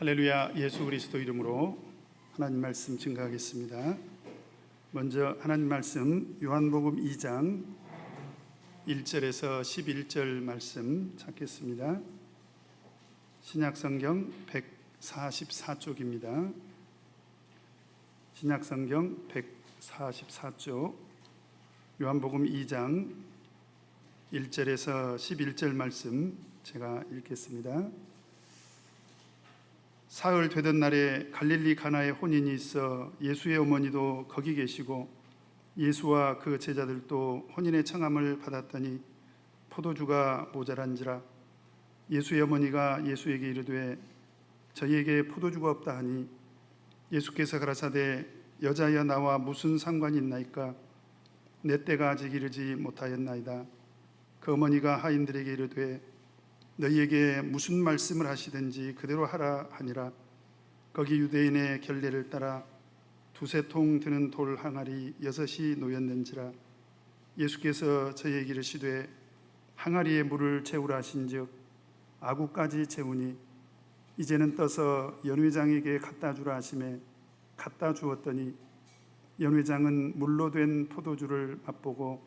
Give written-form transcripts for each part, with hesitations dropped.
할렐루야. 예수 그리스도 이름으로 하나님 말씀 증거하겠습니다. 먼저 하나님 말씀 요한복음 2장 1절에서 11절 말씀 찾겠습니다. 신약성경 144쪽입니다. 신약성경 144쪽 요한복음 2장 1절에서 11절 말씀 제가 읽겠습니다. 사흘 되던 날에 갈릴리 가나에 혼인이 있어 예수의 어머니도 거기 계시고 예수와 그 제자들도 혼인의 청함을 받았더니 포도주가 모자란지라. 예수의 어머니가 예수에게 이르되 저희에게 포도주가 없다 하니 예수께서 가라사대 여자여 나와 무슨 상관이 있나이까? 내 때가 아직 이르지 못하였나이다. 그 어머니가 하인들에게 이르되 너희에게 무슨 말씀을 하시든지 그대로 하라 하니라. 거기 유대인의 결례를 따라 두세 통 드는 돌 항아리 6이 놓였는지라. 예수께서 저희에게 이르시되 항아리에 물을 채우라 하신즉 아구까지 채우니 이제는 떠서 연회장에게 갖다 주라 하시매 갖다 주었더니 연회장은 물로 된 포도주를 맛보고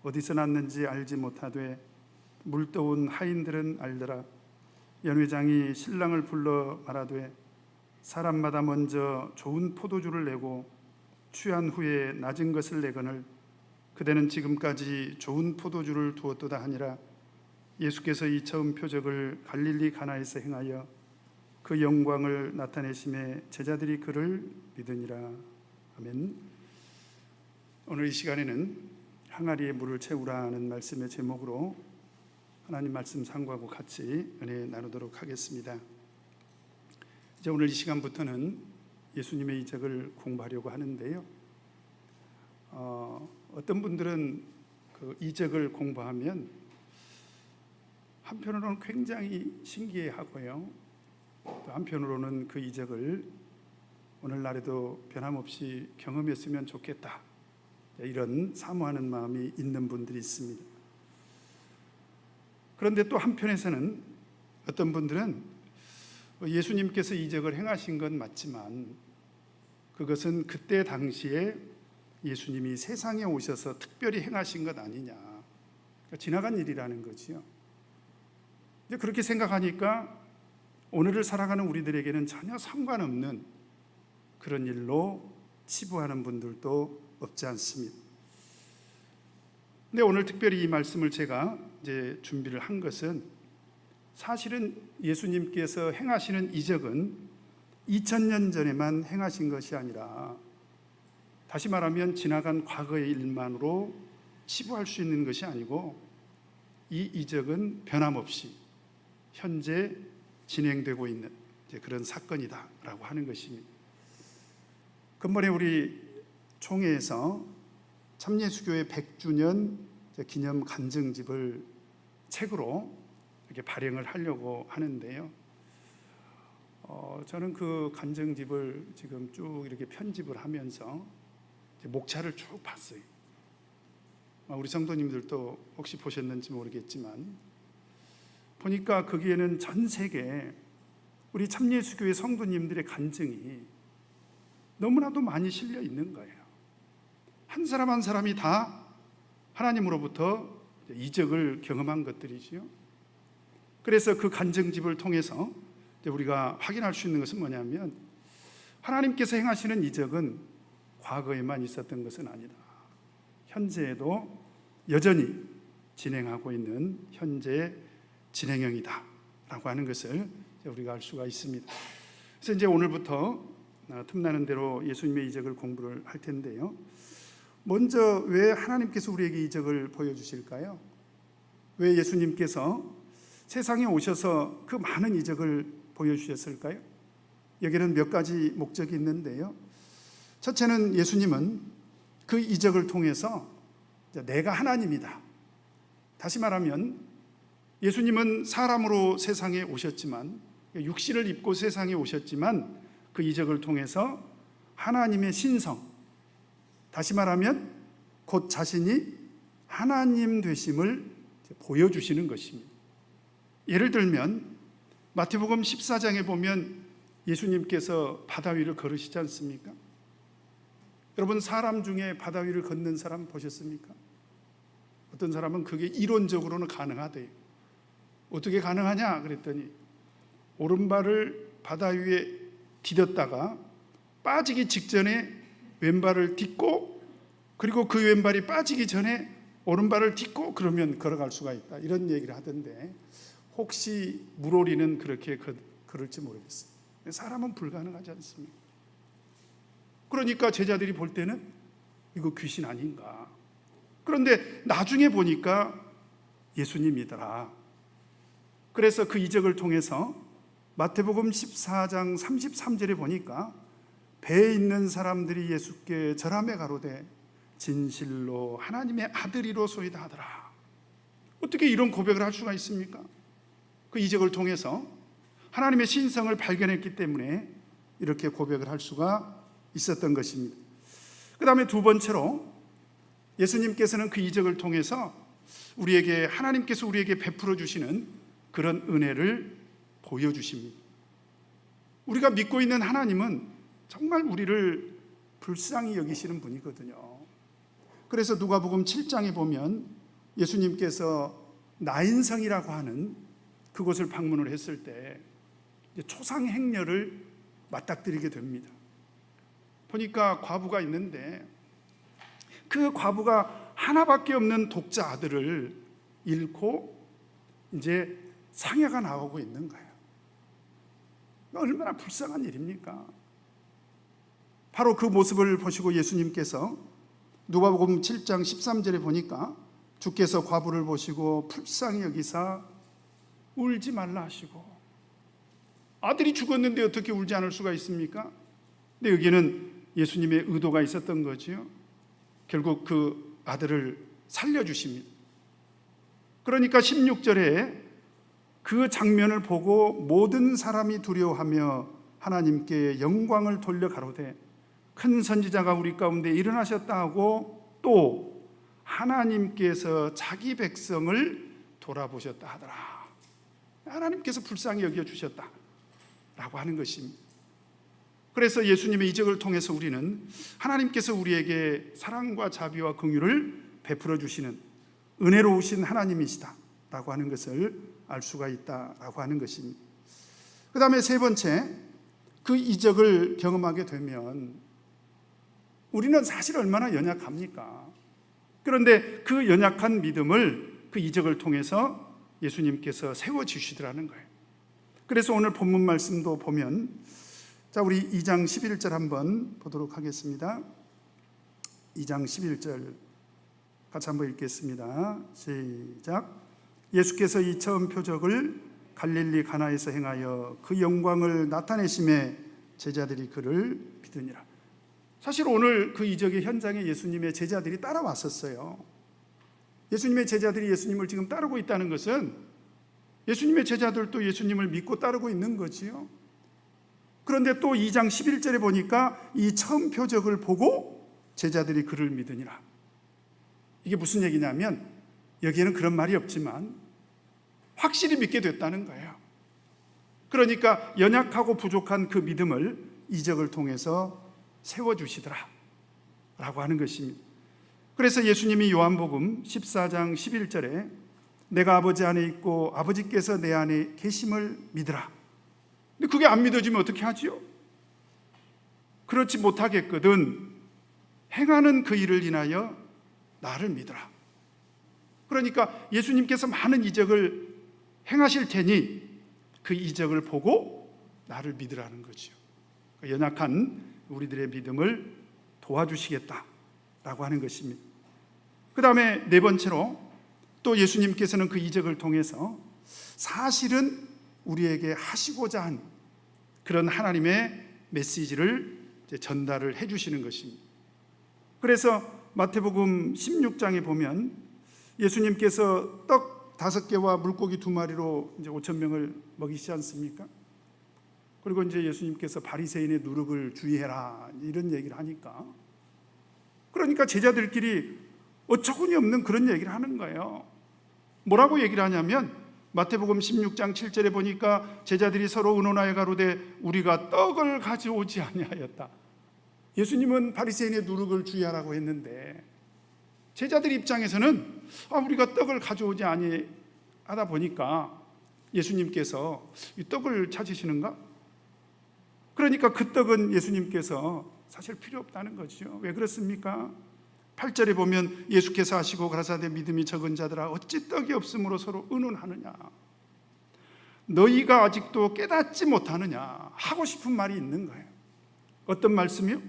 어디서 났는지 알지 못하되 물떠온 하인들은 알더라. 연회장이 신랑을 불러 말하되 사람마다 먼저 좋은 포도주를 내고 취한 후에 낮은 것을 내거늘 그대는 지금까지 좋은 포도주를 두었도다 하니라. 예수께서 이 처음 표적을 갈릴리 가나에서 행하여 그 영광을 나타내심에 제자들이 그를 믿으니라. 아멘. 오늘 이 시간에는 항아리에 물을 채우라는 말씀의 제목으로 하나님 말씀 상고하고 같이 은혜 나누도록 하겠습니다. 이제 오늘 이 시간부터는 예수님의 이적을 공부하려고 하는데요. 어떤 분들은 그 이적을 공부하면 한편으로는 굉장히 신기해하고요. 또 한편으로는 그 이적을 오늘날에도 변함없이 경험했으면 좋겠다, 이런 사모하는 마음이 있는 분들이 있습니다. 그런데 또 한편에서는 어떤 분들은 예수님께서 이적을 행하신 건 맞지만 그것은 그때 당시에 예수님이 세상에 오셔서 특별히 행하신 것 아니냐, 그러니까 지나간 일이라는 거지요. 이제 그렇게 생각하니까 오늘을 살아가는 우리들에게는 전혀 상관없는 그런 일로 치부하는 분들도 없지 않습니다. 근데 오늘 특별히 이 말씀을 제가 이제 준비를 한 것은 사실은 예수님께서 행하시는 이적은 2000년 전에만 행하신 것이 아니라 다시 말하면 지나간 과거의 일만으로 치부할 수 있는 것이 아니고 이 이적은 변함없이 현재 진행되고 있는 그런 사건이다라고 하는 것입니다. 근본에 우리 총회에서 참예수교회 100주년 기념 간증집을 책으로 이렇게 발행을 하려고 하는데요. 저는 그 간증집을 지금 쭉 이렇게 편집을 하면서 목차를 쭉 봤어요. 우리 성도님들도 혹시 보셨는지 모르겠지만 보니까 거기에는 전 세계 우리 참예수교회 성도님들의 간증이 너무나도 많이 실려 있는 거예요. 한 사람 한 사람이 다 하나님으로부터 이적을 경험한 것들이지요. 그래서 그 간증집을 통해서 우리가 확인할 수 있는 것은 뭐냐면 하나님께서 행하시는 이적은 과거에만 있었던 것은 아니다. 현재에도 여전히 진행하고 있는 현재 진행형이다 라고 하는 것을 우리가 알 수가 있습니다. 그래서 이제 오늘부터 틈나는 대로 예수님의 이적을 공부를 할 텐데요. 먼저 왜 하나님께서 우리에게 이적을 보여주실까요? 왜 예수님께서 세상에 오셔서 그 많은 이적을 보여주셨을까요? 여기는 몇 가지 목적이 있는데요. 첫째는 예수님은 그 이적을 통해서 내가 하나님이다. 다시 말하면 예수님은 사람으로 세상에 오셨지만, 육신을 입고 세상에 오셨지만 그 이적을 통해서 하나님의 신성, 다시 말하면 곧 자신이 하나님 되심을 보여주시는 것입니다. 예를 들면 마태복음 14장에 보면 예수님께서 바다 위를 걸으시지 않습니까? 여러분, 사람 중에 바다 위를 걷는 사람 보셨습니까? 어떤 사람은 그게 이론적으로는 가능하대요. 어떻게 가능하냐 그랬더니 오른발을 바다 위에 디뎠다가 빠지기 직전에 왼발을 딛고, 그리고 그 왼발이 빠지기 전에 오른발을 딛고, 그러면 걸어갈 수가 있다, 이런 얘기를 하던데, 혹시 물오리는 그렇게 걸을지 모르겠어요. 사람은 불가능하지 않습니까? 그러니까 제자들이 볼 때는 이거 귀신 아닌가. 그런데 나중에 보니까 예수님이더라. 그래서 그 이적을 통해서 마태복음 14장 33절에 보니까 배에 있는 사람들이 예수께 절하며 가로되 진실로 하나님의 아들이로소이다 하더라. 어떻게 이런 고백을 할 수가 있습니까? 그 이적을 통해서 하나님의 신성을 발견했기 때문에 이렇게 고백을 할 수가 있었던 것입니다. 그 다음에 두 번째로 예수님께서는 그 이적을 통해서 하나님께서 우리에게 베풀어 주시는 그런 은혜를 보여주십니다. 우리가 믿고 있는 하나님은 정말 우리를 불쌍히 여기시는 분이거든요. 그래서 누가복음 7장에 보면 예수님께서 나인성이라고 하는 그곳을 방문을 했을 때 초상 행렬을 맞닥뜨리게 됩니다. 보니까 과부가 있는데 그 과부가 하나밖에 없는 독자 아들을 잃고 이제 상해가 나오고 있는 거예요. 얼마나 불쌍한 일입니까? 바로 그 모습을 보시고 예수님께서 누가복음 7장 13절에 보니까 주께서 과부를 보시고 불쌍히 여기사 울지 말라 하시고, 아들이 죽었는데 어떻게 울지 않을 수가 있습니까? 근데 여기는 예수님의 의도가 있었던 거지요. 결국 그 아들을 살려주십니다. 그러니까 16절에 그 장면을 보고 모든 사람이 두려워하며 하나님께 영광을 돌려 가로되 큰 선지자가 우리 가운데 일어나셨다 하고, 또 하나님께서 자기 백성을 돌아보셨다 하더라. 하나님께서 불쌍히 여겨주셨다 라고 하는 것입니다. 그래서 예수님의 이적을 통해서 우리는 하나님께서 우리에게 사랑과 자비와 긍휼을 베풀어 주시는 은혜로우신 하나님이시다 라고 하는 것을 알 수가 있다라고 하는 것입니다. 그 다음에 세 번째, 그 이적을 경험하게 되면 우리는 사실 얼마나 연약합니까? 그런데 그 연약한 믿음을 그 이적을 통해서 예수님께서 세워주시더라는 거예요. 그래서 오늘 본문 말씀도 보면, 자, 우리 2장 11절 한번 보도록 하겠습니다. 2장 11절 같이 한번 읽겠습니다. 시작. 예수께서 이 처음 표적을 갈릴리 가나에서 행하여 그 영광을 나타내심에 제자들이 그를 믿으니라. 사실 오늘 그 이적의 현장에 예수님의 제자들이 따라왔었어요. 예수님의 제자들이 예수님을 지금 따르고 있다는 것은 예수님의 제자들도 예수님을 믿고 따르고 있는 거지요. 그런데 또 2장 11절에 보니까 이 처음 표적을 보고 제자들이 그를 믿으니라. 이게 무슨 얘기냐면 여기에는 그런 말이 없지만 확실히 믿게 됐다는 거예요. 그러니까 연약하고 부족한 그 믿음을 이적을 통해서 세워주시더라 라고 하는 것입니다. 그래서 예수님이 요한복음 14장 11절에 내가 아버지 안에 있고 아버지께서 내 안에 계심을 믿으라. 근데 그게 안 믿어지면 어떻게 하지요? 그렇지 못하겠거든 행하는 그 일을 인하여 나를 믿으라. 그러니까 예수님께서 많은 이적을 행하실 테니 그 이적을 보고 나를 믿으라는 거죠. 연약한 우리들의 믿음을 도와주시겠다라고 하는 것입니다. 그 다음에 네 번째로 또 예수님께서는 그 이적을 통해서 사실은 우리에게 하시고자 한 그런 하나님의 메시지를 전달을 해주시는 것입니다. 그래서 마태복음 16장에 보면 예수님께서 떡 5개와 물고기 2마리로 이제 5,000명을 먹이시지 않습니까? 그리고 이제 예수님께서 바리새인의 누룩을 주의해라 이런 얘기를 하니까, 그러니까 제자들끼리 어처구니 없는 그런 얘기를 하는 거예요. 뭐라고 얘기를 하냐면 마태복음 16장 7절에 보니까 제자들이 서로 의논하여 가로되 우리가 떡을 가져오지 아니하였다. 예수님은 바리새인의 누룩을 주의하라고 했는데 제자들 입장에서는 우리가 떡을 가져오지 아니하다 보니까 예수님께서 이 떡을 찾으시는가? 그러니까 그 떡은 예수님께서 사실 필요 없다는 거죠. 왜 그렇습니까? 8절에 보면 예수께서 하시고 가라사대 믿음이 적은 자들아 어찌 떡이 없으므로 서로 의논하느냐. 너희가 아직도 깨닫지 못하느냐 하고 싶은 말이 있는 거예요. 어떤 말씀이요?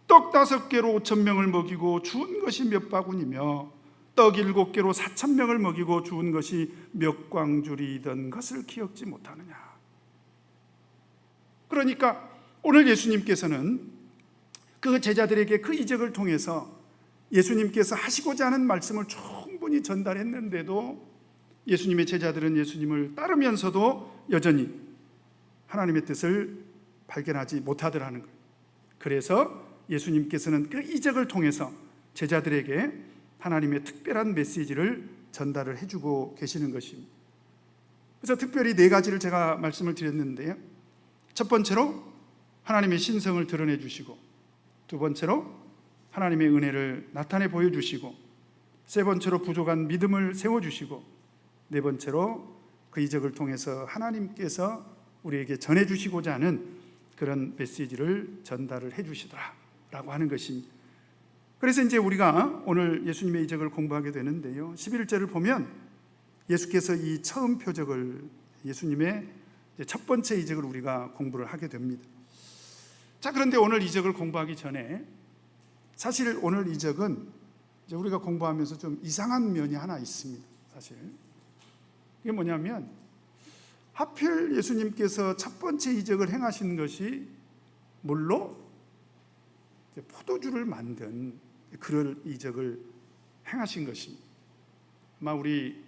떡 5개로 5,000명을 먹이고 주운 것이 몇 바구니며 떡 7개로 4,000명을 먹이고 주운 것이 몇 광줄이던 것을 기억지 못하느냐. 그러니까 오늘 예수님께서는 그 제자들에게 그 이적을 통해서 예수님께서 하시고자 하는 말씀을 충분히 전달했는데도 예수님의 제자들은 예수님을 따르면서도 여전히 하나님의 뜻을 발견하지 못하더라는 거예요. 그래서 예수님께서는 그 이적을 통해서 제자들에게 하나님의 특별한 메시지를 전달을 해주고 계시는 것입니다. 그래서 특별히 4가지를 제가 말씀을 드렸는데요. 첫 번째로 하나님의 신성을 드러내 주시고, 두 번째로 하나님의 은혜를 나타내 보여주시고, 세 번째로 부족한 믿음을 세워주시고, 네 번째로 그 이적을 통해서 하나님께서 우리에게 전해주시고자 하는 그런 메시지를 전달을 해주시더라라고 하는 것입니다. 그래서 이제 우리가 오늘 예수님의 이적을 공부하게 되는데요, 11절을 보면 예수께서 이 처음 표적을, 예수님의 첫 번째 이적을 우리가 공부를 하게 됩니다. 자, 그런데 오늘 이적을 공부하기 전에 사실 오늘 이적은 이제 우리가 공부하면서 좀 이상한 면이 하나 있습니다. 사실 이게 뭐냐면, 하필 예수님께서 첫 번째 이적을 행하신 것이 물로 포도주를 만든 그런 이적을 행하신 것입니다. 아마 우리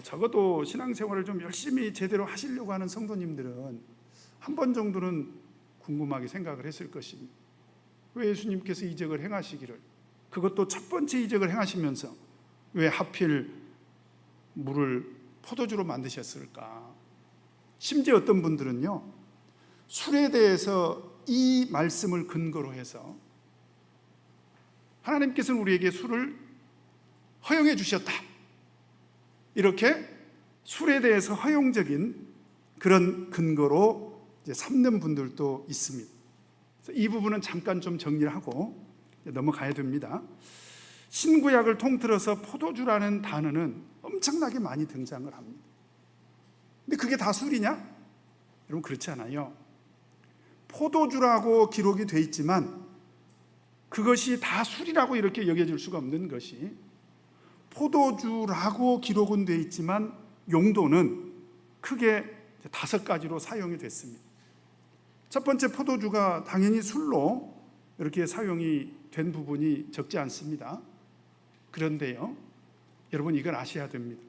적어도 신앙생활을 좀 열심히 제대로 하시려고 하는 성도님들은 한 번 정도는 궁금하게 생각을 했을 것입니다. 왜 예수님께서 이적을 행하시기를, 그것도 첫 번째 이적을 행하시면서 왜 하필 물을 포도주로 만드셨을까? 심지어 어떤 분들은요, 술에 대해서 이 말씀을 근거로 해서 하나님께서는 우리에게 술을 허용해 주셨다, 이렇게 술에 대해서 허용적인 그런 근거로 이제 삼는 분들도 있습니다. 이 부분은 잠깐 좀 정리를 하고 넘어가야 됩니다. 신구약을 통틀어서 포도주라는 단어는 엄청나게 많이 등장을 합니다. 근데 그게 다 술이냐? 여러분, 그렇지 않아요. 포도주라고 기록이 돼 있지만 그것이 다 술이라고 이렇게 여겨질 수가 없는 것이, 포도주라고 기록은 돼 있지만 용도는 크게 5가지로 사용이 됐습니다. 첫 번째, 포도주가 당연히 술로 이렇게 사용이 된 부분이 적지 않습니다. 그런데요, 여러분 이걸 아셔야 됩니다.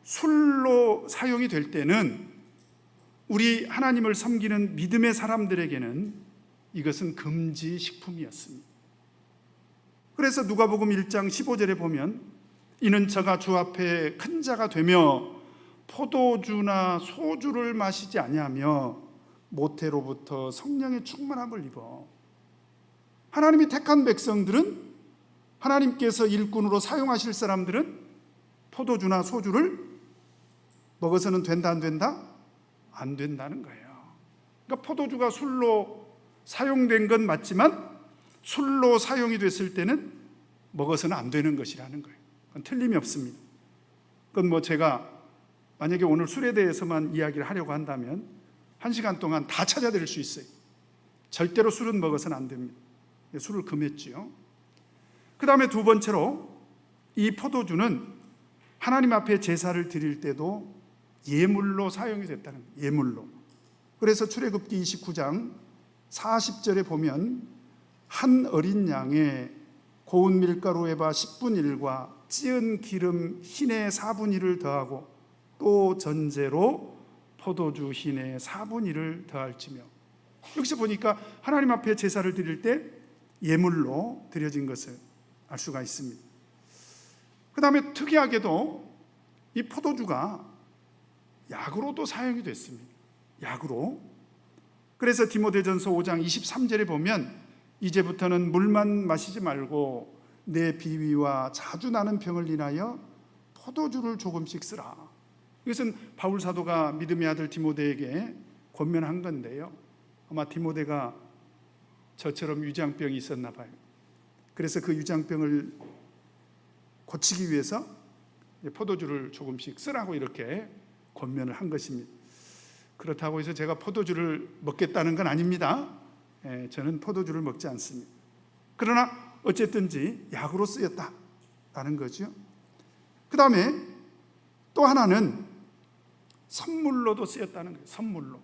술로 사용이 될 때는 우리 하나님을 섬기는 믿음의 사람들에게는 이것은 금지 식품이었습니다. 그래서 누가복음 1장 15절에 보면 이는 저가 주 앞에 큰 자가 되며 포도주나 소주를 마시지 아니하며 모태로부터 성령의 충만함을 입어. 하나님이 택한 백성들은, 하나님께서 일꾼으로 사용하실 사람들은 포도주나 소주를 먹어서는 된다 안 된다? 안 된다는 거예요. 그러니까 포도주가 술로 사용된 건 맞지만 술로 사용이 됐을 때는 먹어서는 안 되는 것이라는 거예요. 그건 틀림이 없습니다. 그건 제가 만약에 오늘 술에 대해서만 이야기를 하려고 한다면 1시간 동안 다 찾아드릴 수 있어요. 절대로 술은 먹어서는 안 됩니다. 술을 금했지요. 그 다음에 두 번째로, 이 포도주는 하나님 앞에 제사를 드릴 때도 예물로 사용이 됐다는 거예요. 예물로. 그래서 출애굽기 29장 40절에 보면 한 어린 양에 고운 밀가루 에바 10분의 1과 찌은 기름 흰의 4분의 1을 더하고 또 전제로 포도주 흰의 4분의 1을 더할지며. 여기서 보니까 하나님 앞에 제사를 드릴 때 예물로 드려진 것을 알 수가 있습니다. 그 다음에 특이하게도 이 포도주가 약으로도 사용이 됐습니다. 약으로. 그래서 디모데전서 5장 23절에 보면 이제부터는 물만 마시지 말고 내 비위와 자주 나는 병을 인하여 포도주를 조금씩 쓰라. 이것은 바울 사도가 믿음의 아들 디모데에게 권면한 건데요. 아마 디모데가 저처럼 유장병이 있었나 봐요. 그래서 그 유장병을 고치기 위해서 포도주를 조금씩 쓰라고 이렇게 권면을 한 것입니다. 그렇다고 해서 제가 포도주를 먹겠다는 건 아닙니다. 저는 포도주를 먹지 않습니다. 그러나 어쨌든지 약으로 쓰였다라는 거죠. 그 다음에 또 하나는 선물로도 쓰였다는 거예요. 선물로.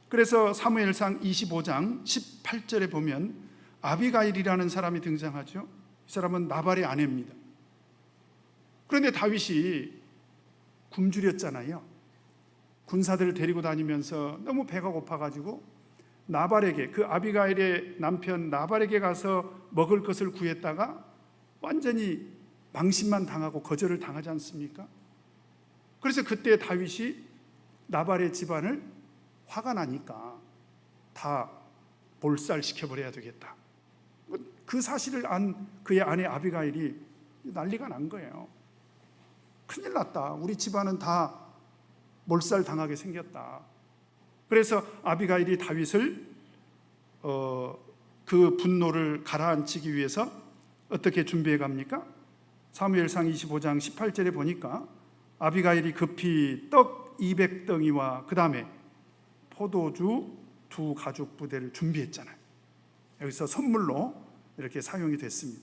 그래서 사무엘상 25장 18절에 보면 아비가일이라는 사람이 등장하죠. 이 사람은 나발의 아내입니다. 그런데 다윗이 굶주렸잖아요. 군사들을 데리고 다니면서 너무 배가 고파가지고 나발에게, 그 아비가일의 남편 나발에게 가서 먹을 것을 구했다가 완전히 망신만 당하고 거절을 당하지 않습니까? 그래서 그때 다윗이 나발의 집안을 화가 나니까 다 몰살시켜버려야 되겠다. 그 사실을 안 그의 아내 아비가일이 난리가 난 거예요. 큰일 났다. 우리 집안은 다 몰살당하게 생겼다. 그래서 아비가일이 다윗을 그 분노를 가라앉히기 위해서 어떻게 준비해 갑니까? 사무엘상 25장 18절에 보니까 아비가일이 급히 떡 200덩이와 그 다음에 포도주 2 가죽 부대를 준비했잖아요. 여기서 선물로 이렇게 사용이 됐습니다.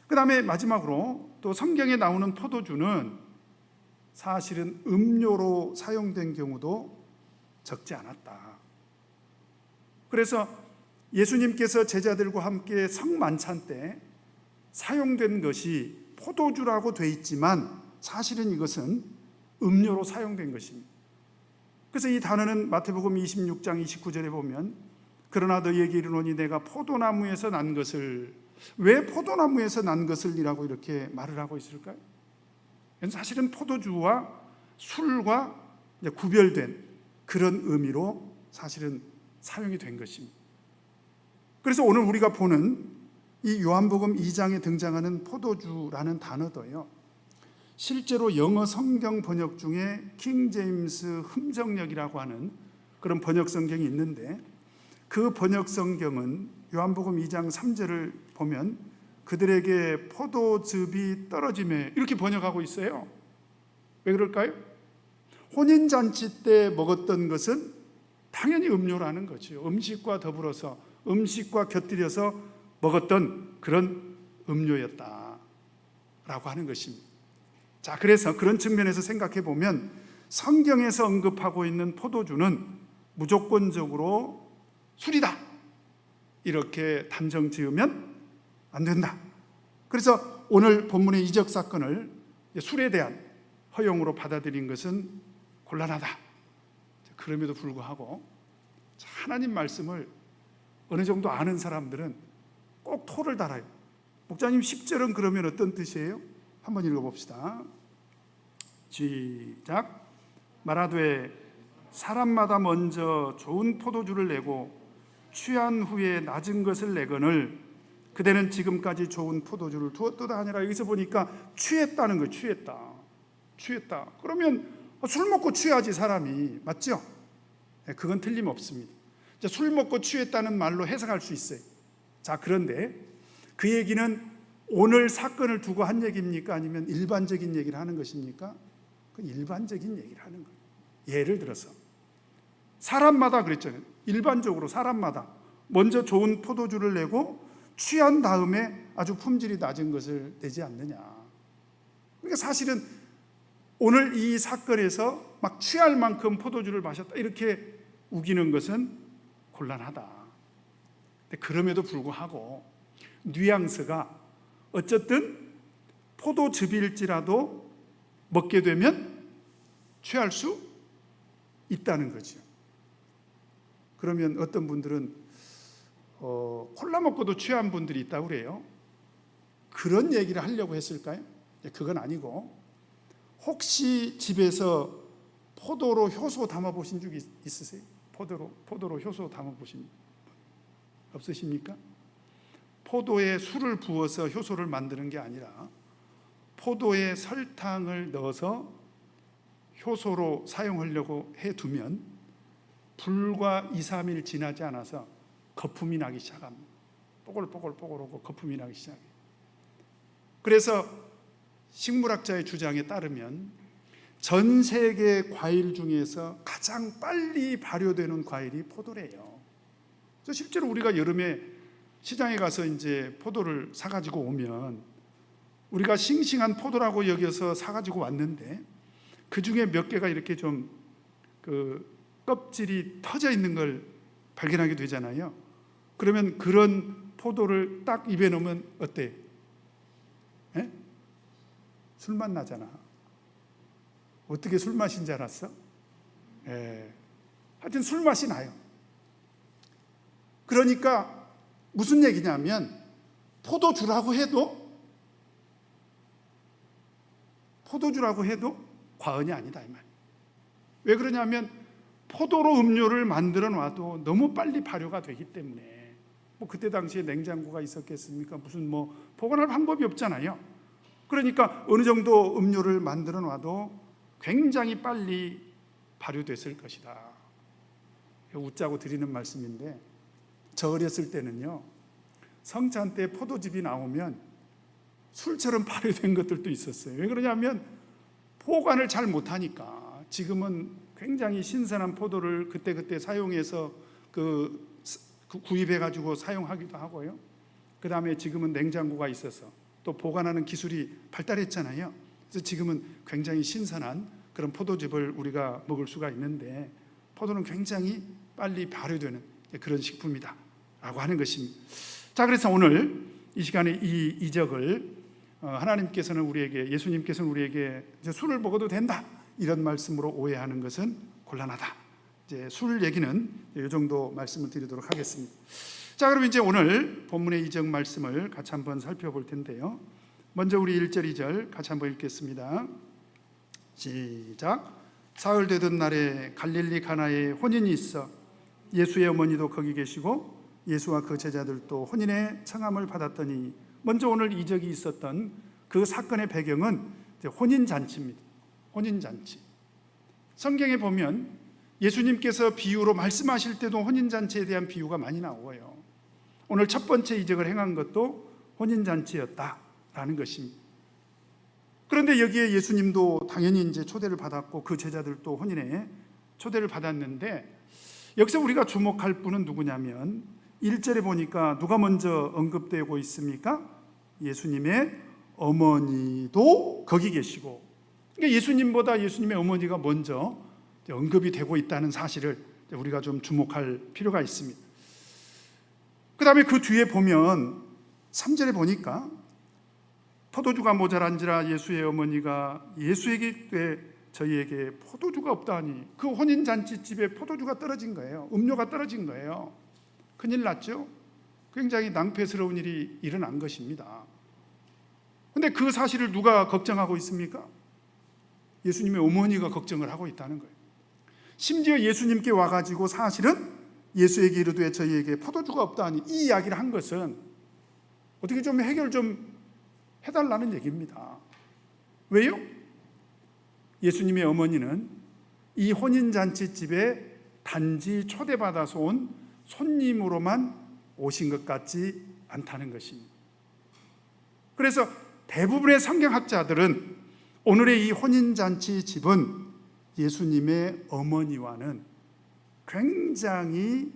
그 다음에 마지막으로 또 성경에 나오는 포도주는 사실은 음료로 사용된 경우도 적지 않았다. 그래서 예수님께서 제자들과 함께 성만찬 때 사용된 것이 포도주라고 돼 있지만 사실은 이것은 음료로 사용된 것입니다. 그래서 이 단어는 마태복음 26장 29절에 보면 그러나 너희에게 이르노니 내가 포도나무에서 난 것을, 왜 포도나무에서 난 것을이라고 이렇게 말을 하고 있을까요? 사실은 포도주와 술과 구별된 그런 의미로 사실은 사용이 된 것입니다. 그래서 오늘 우리가 보는 이 요한복음 2장에 등장하는 포도주라는 단어도요, 실제로 영어 성경 번역 중에 킹 제임스 흠정역이라고 하는 그런 번역 성경이 있는데 그 번역 성경은 요한복음 2장 3절을 보면 그들에게 포도즙이 떨어짐에 이렇게 번역하고 있어요. 왜 그럴까요? 혼인잔치 때 먹었던 것은 당연히 음료라는 거죠. 음식과 더불어서, 음식과 곁들여서 먹었던 그런 음료였다라고 하는 것입니다. 자, 그래서 그런 측면에서 생각해 보면 성경에서 언급하고 있는 포도주는 무조건적으로 술이다 이렇게 단정 지으면 안 된다. 그래서 오늘 본문의 이적 사건을 술에 대한 허용으로 받아들인 것은 곤란하다. 그럼에도 불구하고 하나님 말씀을 어느 정도 아는 사람들은 꼭 토를 달아요. 목사님 10절은 그러면 어떤 뜻이에요? 한번 읽어봅시다. 시작. 말하되 사람마다 먼저 좋은 포도주를 내고 취한 후에 낮은 것을 내거늘 그대는 지금까지 좋은 포도주를 두었도다 하니라. 여기서 보니까 취했다는 거예요. 취했다. 그러면 술 먹고 취하지 사람이, 맞죠? 그건 틀림없습니다. 술 먹고 취했다는 말로 해석할 수 있어요. 자, 그런데 그 얘기는 오늘 사건을 두고 한 얘기입니까? 아니면 일반적인 얘기를 하는 것입니까? 그 일반적인 얘기를 하는 거예요. 예를 들어서 사람마다 그랬잖아요. 일반적으로 사람마다 먼저 좋은 포도주를 내고 취한 다음에 아주 품질이 낮은 것을 내지 않느냐. 그러니까 사실은 오늘 이 사건에서 막 취할 만큼 포도주를 마셨다 이렇게 우기는 것은 곤란하다. 그럼에도 불구하고 뉘앙스가 어쨌든 포도즙일지라도 먹게 되면 취할 수 있다는 거죠. 그러면 어떤 분들은 콜라 먹고도 취한 분들이 있다고 그래요. 그런 얘기를 하려고 했을까요? 그건 아니고 혹시 집에서 포도로 효소 담아 보신 적 있으세요? 포도로 효소 담아 보신 없으십니까? 포도에 술을 부어서 효소를 만드는 게 아니라 포도에 설탕을 넣어서 효소로 사용하려고 해두면 불과 2, 3일 지나지 않아서 거품이 나기 시작합니다. 뽀글뽀글뽀글하고 거품이 나기 시작해요. 그래서 식물학자의 주장에 따르면 전 세계 과일 중에서 가장 빨리 발효되는 과일이 포도래요. 그래서 실제로 우리가 여름에 시장에 가서 이제 포도를 사가지고 오면 우리가 싱싱한 포도라고 여겨서 사가지고 왔는데 그 중에 몇 개가 이렇게 좀 껍질이 터져 있는 걸 발견하게 되잖아요. 그러면 그런 포도를 딱 입에 넣으면 어때? 에? 술맛 나잖아. 어떻게 술맛인 줄 알았어? 하여튼 술맛이 나요. 그러니까 무슨 얘기냐면 포도주라고 해도 과언이 아니다 이 말이에요. 왜 그러냐면 포도로 음료를 만들어 놔도 너무 빨리 발효가 되기 때문에 그때 당시에 냉장고가 있었겠습니까? 무슨 보관할 방법이 없잖아요. 그러니까 어느 정도 음료를 만들어 놔도 굉장히 빨리 발효됐을 것이다. 웃자고 드리는 말씀인데 저 어렸을 때는요, 성찬 때 포도즙이 나오면 술처럼 발효된 것들도 있었어요. 왜 그러냐면 보관을 잘 못하니까. 지금은 굉장히 신선한 포도를 그때그때 사용해서 구입해가지고 사용하기도 하고요. 그 다음에 지금은 냉장고가 있어서 또 보관하는 기술이 발달했잖아요. 그래서 지금은 굉장히 신선한 그런 포도즙을 우리가 먹을 수가 있는데 포도는 굉장히 빨리 발효되는 그런 식품이다 라고 하는 것입니다. 자, 그래서 오늘 이 시간에 이 이적을 하나님께서는 우리에게, 예수님께서는 우리에게 이제 술을 먹어도 된다 이런 말씀으로 오해하는 것은 곤란하다. 이제 술 얘기는 이 정도 말씀을 드리도록 하겠습니다. 자, 그럼 이제 오늘 본문의 이적 말씀을 같이 한번 살펴볼 텐데요. 먼저 우리 1절 2절 같이 한번 읽겠습니다. 시작. 사흘 되던 날에 갈릴리 가나에 혼인이 있어 예수의 어머니도 거기 계시고 예수와 그 제자들도 혼인의 청함을 받았더니, 먼저 오늘 이적이 있었던 그 사건의 배경은 혼인잔치입니다. 혼인잔치. 성경에 보면 예수님께서 비유로 말씀하실 때도 혼인잔치에 대한 비유가 많이 나와요. 오늘 첫 번째 이적을 행한 것도 혼인잔치였다라는 것입니다. 그런데 여기에 예수님도 당연히 이제 초대를 받았고 그 제자들도 혼인에 초대를 받았는데, 여기서 우리가 주목할 분은 누구냐면 1절에 보니까 누가 먼저 언급되고 있습니까? 예수님의 어머니도 거기 계시고, 그러니까 예수님보다 예수님의 어머니가 먼저 언급이 되고 있다는 사실을 우리가 좀 주목할 필요가 있습니다. 그 다음에 그 뒤에 보면 3절에 보니까 포도주가 모자란지라 예수의 어머니가 예수에게 되 저희에게 포도주가 없다니. 그 혼인잔치집에 포도주가 떨어진 거예요. 음료가 떨어진 거예요. 큰일 났죠. 굉장히 낭패스러운 일이 일어난 것입니다. 그런데 그 사실을 누가 걱정하고 있습니까? 예수님의 어머니가 걱정을 하고 있다는 거예요. 심지어 예수님께 와가지고 사실은 예수에게 이르되 저희에게 포도주가 없다니, 이 이야기를 한 것은 어떻게 좀 해결 좀 해달라는 얘기입니다. 왜요? 예수님의 어머니는 이 혼인잔치집에 단지 초대받아서 온 손님으로만 오신 것 같지 않다는 것입니다. 그래서 대부분의 성경학자들은 오늘의 이 혼인잔치 집은 예수님의 어머니와는 굉장히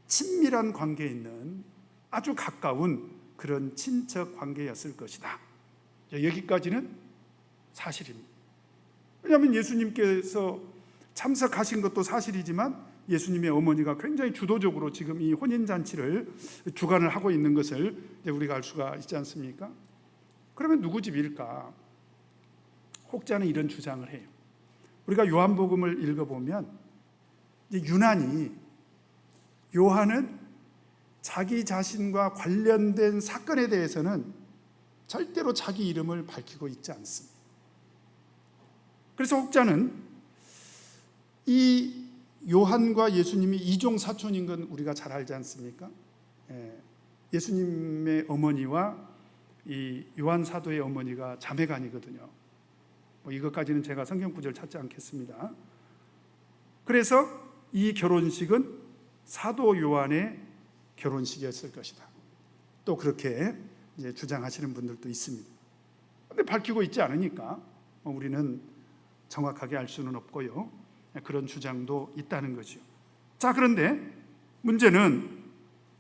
친밀한 관계에 있는 아주 가까운 그런 친척 관계였을 것이다. 여기까지는 사실입니다. 왜냐하면 예수님께서 참석하신 것도 사실이지만 예수님의 어머니가 굉장히 주도적으로 지금 이 혼인잔치를 주관을 하고 있는 것을 우리가 알 수가 있지 않습니까? 그러면 누구 집일까? 혹자는 이런 주장을 해요. 우리가 요한복음을 읽어보면 유난히 요한은 자기 자신과 관련된 사건에 대해서는 절대로 자기 이름을 밝히고 있지 않습니다. 그래서 혹자는 이 요한과 예수님이 이종 사촌인 건 우리가 잘 알지 않습니까? 예수님의 어머니와 이 요한 사도의 어머니가 자매간이거든요. 이것까지는 제가 성경 구절 찾지 않겠습니다. 그래서 이 결혼식은 사도 요한의 결혼식이었을 것이다. 또 그렇게 이제 주장하시는 분들도 있습니다. 그런데 밝히고 있지 않으니까 우리는 정확하게 알 수는 없고요. 그런 주장도 있다는 거죠. 자, 그런데 문제는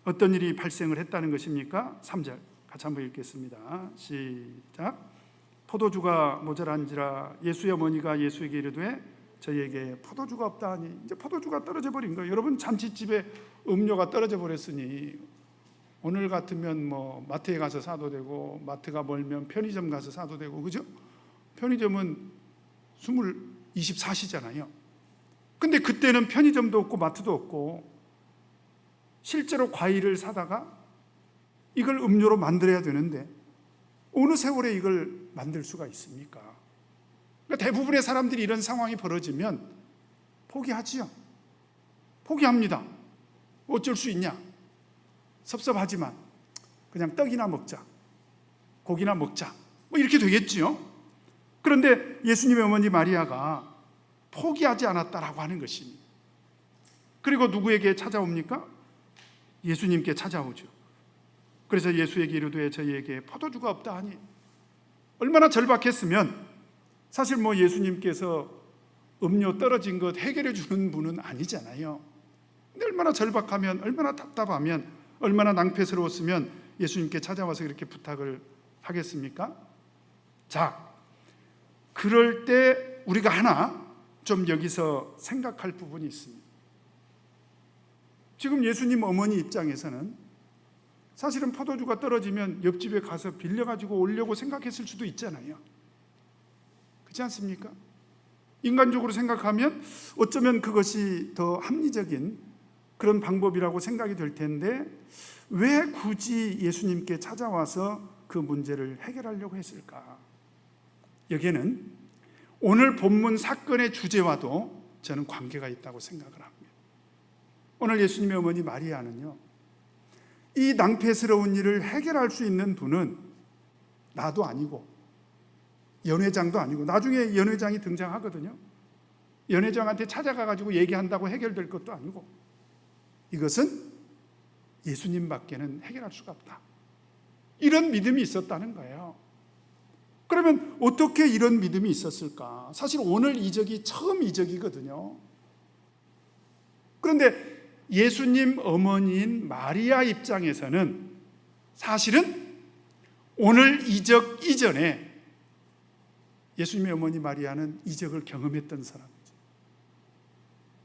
어떤 일이 발생을 했다는 것입니까? 3절 같이 한번 읽겠습니다. 시작. 포도주가 모자란지라 예수의 어머니가 예수에게 이르되 저희에게 포도주가 없다 하니, 이제 포도주가 떨어져 버린 거예요. 여러분, 잔치집에 음료가 떨어져 버렸으니 오늘 같으면 뭐 마트에 가서 사도 되고, 마트가 멀면 편의점 가서 사도 되고, 그죠? 편의점은 24시잖아요. 근데 그때는 편의점도 없고 마트도 없고, 실제로 과일을 사다가 이걸 음료로 만들어야 되는데 어느 세월에 이걸 만들 수가 있습니까? 그러니까 대부분의 사람들이 이런 상황이 벌어지면 포기하지요. 포기합니다. 어쩔 수 있냐? 섭섭하지만 그냥 떡이나 먹자, 고기나 먹자, 뭐 이렇게 되겠지요. 그런데 예수님의 어머니 마리아가 포기하지 않았다라고 하는 것입니다. 그리고 누구에게 찾아옵니까? 예수님께 찾아오죠. 그래서 예수에게 이르되 저희에게 포도주가 없다 하니, 얼마나 절박했으면, 사실 뭐 예수님께서 음료 떨어진 것 해결해 주는 분은 아니잖아요. 근데 얼마나 절박하면, 얼마나 답답하면, 얼마나 낭패스러웠으면 예수님께 찾아와서 이렇게 부탁을 하겠습니까? 자, 그럴 때 우리가 하나 좀 여기서 생각할 부분이 있습니다. 지금 예수님 어머니 입장에서는 사실은 포도주가 떨어지면 옆집에 가서 빌려가지고 오려고 생각했을 수도 있잖아요. 그렇지 않습니까? 인간적으로 생각하면 어쩌면 그것이 더 합리적인 그런 방법이라고 생각이 될 텐데, 왜 굳이 예수님께 찾아와서 그 문제를 해결하려고 했을까? 여기에는 오늘 본문 사건의 주제와도 저는 관계가 있다고 생각을 합니다. 오늘 예수님의 어머니 마리아는요, 이 낭패스러운 일을 해결할 수 있는 분은 나도 아니고 연회장도 아니고, 나중에 연회장이 등장하거든요. 연회장한테 찾아가가지고 얘기한다고 해결될 것도 아니고, 이것은 예수님밖에는 해결할 수가 없다. 이런 믿음이 있었다는 거예요. 그러면 어떻게 이런 믿음이 있었을까? 사실 오늘 이적이 처음 이적이거든요. 그런데 예수님 어머니인 마리아 입장에서는 사실은 오늘 이적 이전에 예수님의 어머니 마리아는 이적을 경험했던 사람이죠.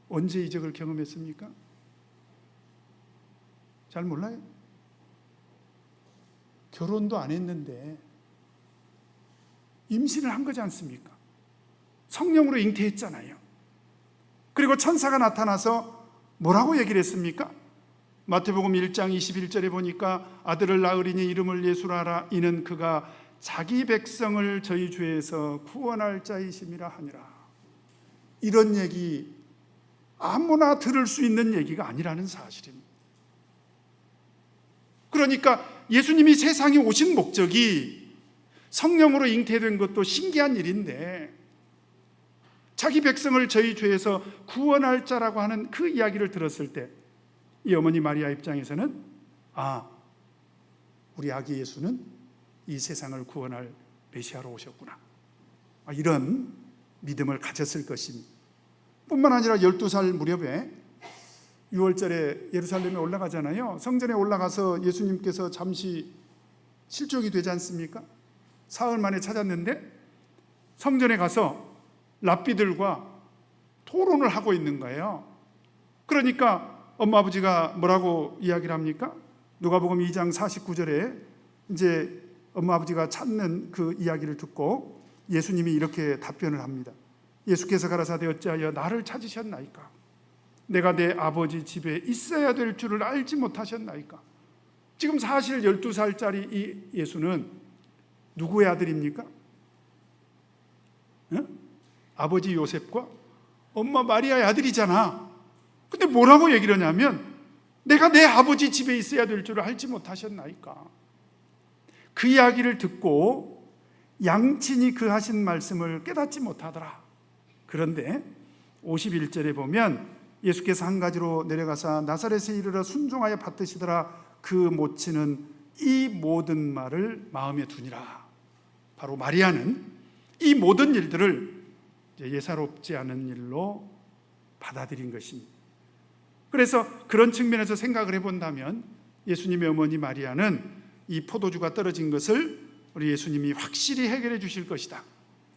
언제 이적을 경험했습니까? 잘 몰라요? 결혼도 안 했는데 임신을 한 거지 않습니까? 성령으로 잉태했잖아요. 그리고 천사가 나타나서 뭐라고 얘기를 했습니까? 마태복음 1장 21절에 보니까 아들을 낳으리니 이름을 예수라 하라. 이는 그가 자기 백성을 저희 죄에서 구원할 자이심이라 하니라. 이런 얘기 아무나 들을 수 있는 얘기가 아니라는 사실입니다. 그러니까 예수님이 세상에 오신 목적이 성령으로 잉태된 것도 신기한 일인데, 자기 백성을 저희 죄에서 구원할 자라고 하는 그 이야기를 들었을 때 이 어머니 마리아 입장에서는 우리 아기 예수는 이 세상을 구원할 메시아로 오셨구나, 이런 믿음을 가졌을 것입니다. 뿐만 아니라 12살 무렵에 6월절에 예루살렘에 올라가잖아요. 성전에 올라가서 예수님께서 잠시 실종이 되지 않습니까? 사흘 만에 찾았는데 성전에 가서 랍비들과 토론을 하고 있는 거예요. 그러니까 엄마 아버지가 뭐라고 이야기를 합니까? 누가복음 2장 49절에 이제 엄마 아버지가 찾는 그 이야기를 듣고 예수님이 이렇게 답변을 합니다. 예수께서 가라사대 어찌하여 나를 찾으셨나이까? 내가 내 아버지 집에 있어야 될 줄을 알지 못하셨나이까? 지금 사실 12살짜리 이 예수는 누구의 아들입니까? 아버지 요셉과 엄마 마리아의 아들이잖아. 근데 뭐라고 얘기를 하냐면 내가 내 아버지 집에 있어야 될 줄을 알지 못하셨나이까. 그 이야기를 듣고 양친이 그 하신 말씀을 깨닫지 못하더라. 그런데 51절에 보면 예수께서 한 가지로 내려가사 나사렛에 이르러 순종하여 받드시더라. 그 모친은 이 모든 말을 마음에 두니라. 바로 마리아는 이 모든 일들을 예사롭지 않은 일로 받아들인 것입니다. 그래서 그런 측면에서 생각을 해본다면 예수님의 어머니 마리아는 이 포도주가 떨어진 것을 우리 예수님이 확실히 해결해 주실 것이다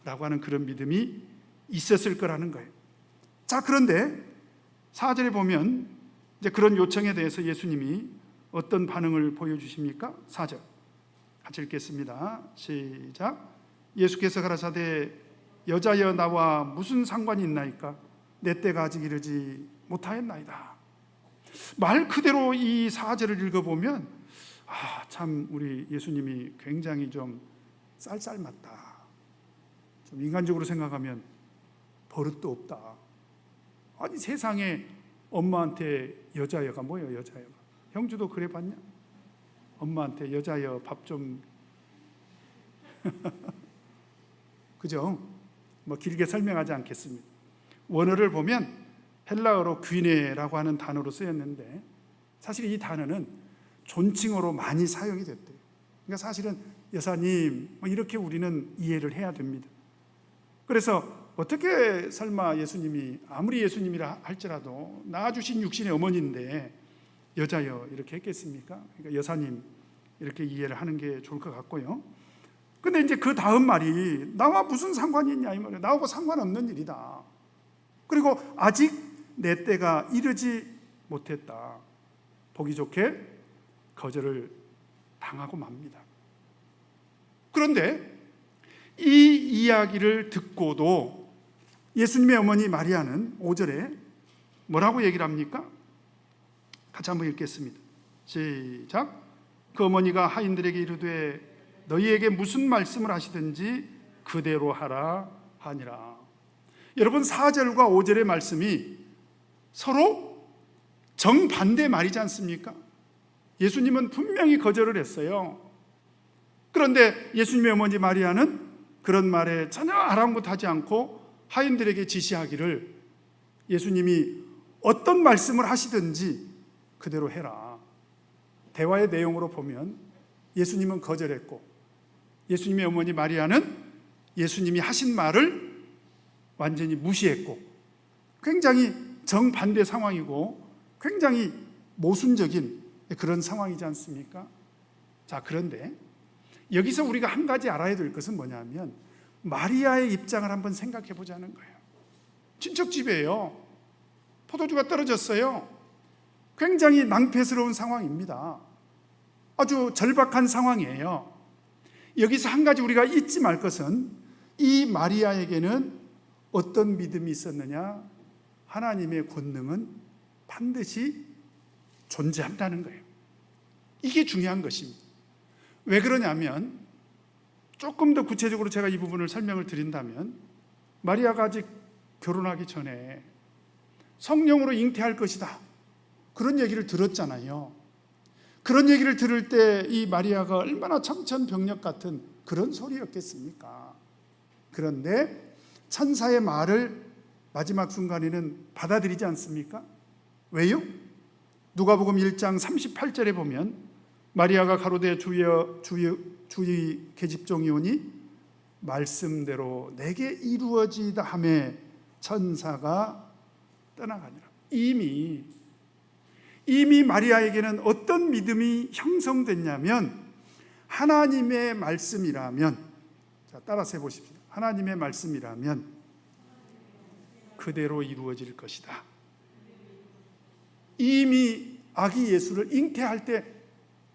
라고 하는 그런 믿음이 있었을 거라는 거예요. 자, 그런데 4절에 보면 이제 그런 요청에 대해서 예수님이 어떤 반응을 보여주십니까? 4절 같이 읽겠습니다. 시작. 예수께서 가라사대 여자여 나와 무슨 상관이 있나이까? 내 때가 아직 이르지 못하였나이다. 말 그대로 이 4절을 읽어보면 참 우리 예수님이 굉장히 좀 쌀쌀맞다. 좀 인간적으로 생각하면 버릇도 없다. 아니 세상에 엄마한테 여자여가 뭐예요? 여자여가. 형주도 그래 봤냐? 엄마한테 여자여 밥 좀 그죠? 뭐 길게 설명하지 않겠습니다. 원어를 보면 헬라어로 귀네라고 하는 단어로 쓰였는데 사실 이 단어는 존칭어로 많이 사용이 됐대요. 그러니까 사실은 여사님 뭐 이렇게 우리는 이해를 해야 됩니다. 그래서 어떻게 설마 예수님이 아무리 예수님이라 할지라도 낳아주신 육신의 어머니인데 여자여 이렇게 했겠습니까? 그러니까 여사님 이렇게 이해를 하는 게 좋을 것 같고요. 근데 이제 그 다음 말이 나와 무슨 상관이 있냐 이 말이에요. 나하고 상관없는 일이다. 그리고 아직 내 때가 이르지 못했다. 보기 좋게 거절을 당하고 맙니다. 그런데 이 이야기를 듣고도 예수님의 어머니 마리아는 5절에 뭐라고 얘기를 합니까? 같이 한번 읽겠습니다. 시작. 그 어머니가 하인들에게 이르되 너희에게 무슨 말씀을 하시든지 그대로 하라 하니라. 여러분 4절과 5절의 말씀이 서로 정반대 말이지 않습니까? 예수님은 분명히 거절을 했어요. 그런데 예수님의 어머니 마리아는 그런 말에 전혀 아랑곳하지 않고 하인들에게 지시하기를 예수님이 어떤 말씀을 하시든지 그대로 해라. 대화의 내용으로 보면 예수님은 거절했고 예수님의 어머니 마리아는 예수님이 하신 말을 완전히 무시했고 굉장히 정반대 상황이고 굉장히 모순적인 그런 상황이지 않습니까? 자, 그런데 여기서 우리가 한 가지 알아야 될 것은 뭐냐면 마리아의 입장을 한번 생각해 보자는 거예요. 친척집이에요. 포도주가 떨어졌어요. 굉장히 낭패스러운 상황입니다. 아주 절박한 상황이에요. 여기서 한 가지 우리가 잊지 말 것은 이 마리아에게는 어떤 믿음이 있었느냐? 하나님의 권능은 반드시 존재한다는 거예요. 이게 중요한 것입니다. 왜 그러냐면 조금 더 구체적으로 제가 이 부분을 설명을 드린다면 마리아가 아직 결혼하기 전에 성령으로 잉태할 것이다. 그런 얘기를 들었잖아요. 그런 얘기를 들을 때 이 마리아가 얼마나 청천벽력 같은 그런 소리였겠습니까? 그런데 천사의 말을 마지막 순간에는 받아들이지 않습니까? 왜요? 누가복음 1장 38절에 보면 마리아가 가로되 주의 계집종이 오니 말씀대로 내게 이루어지다 하매 천사가 떠나가니라. 이미 마리아에게는 어떤 믿음이 형성됐냐면 하나님의 말씀이라면, 자, 따라서 해보십시오. 하나님의 말씀이라면 그대로 이루어질 것이다. 이미 아기 예수를 잉태할 때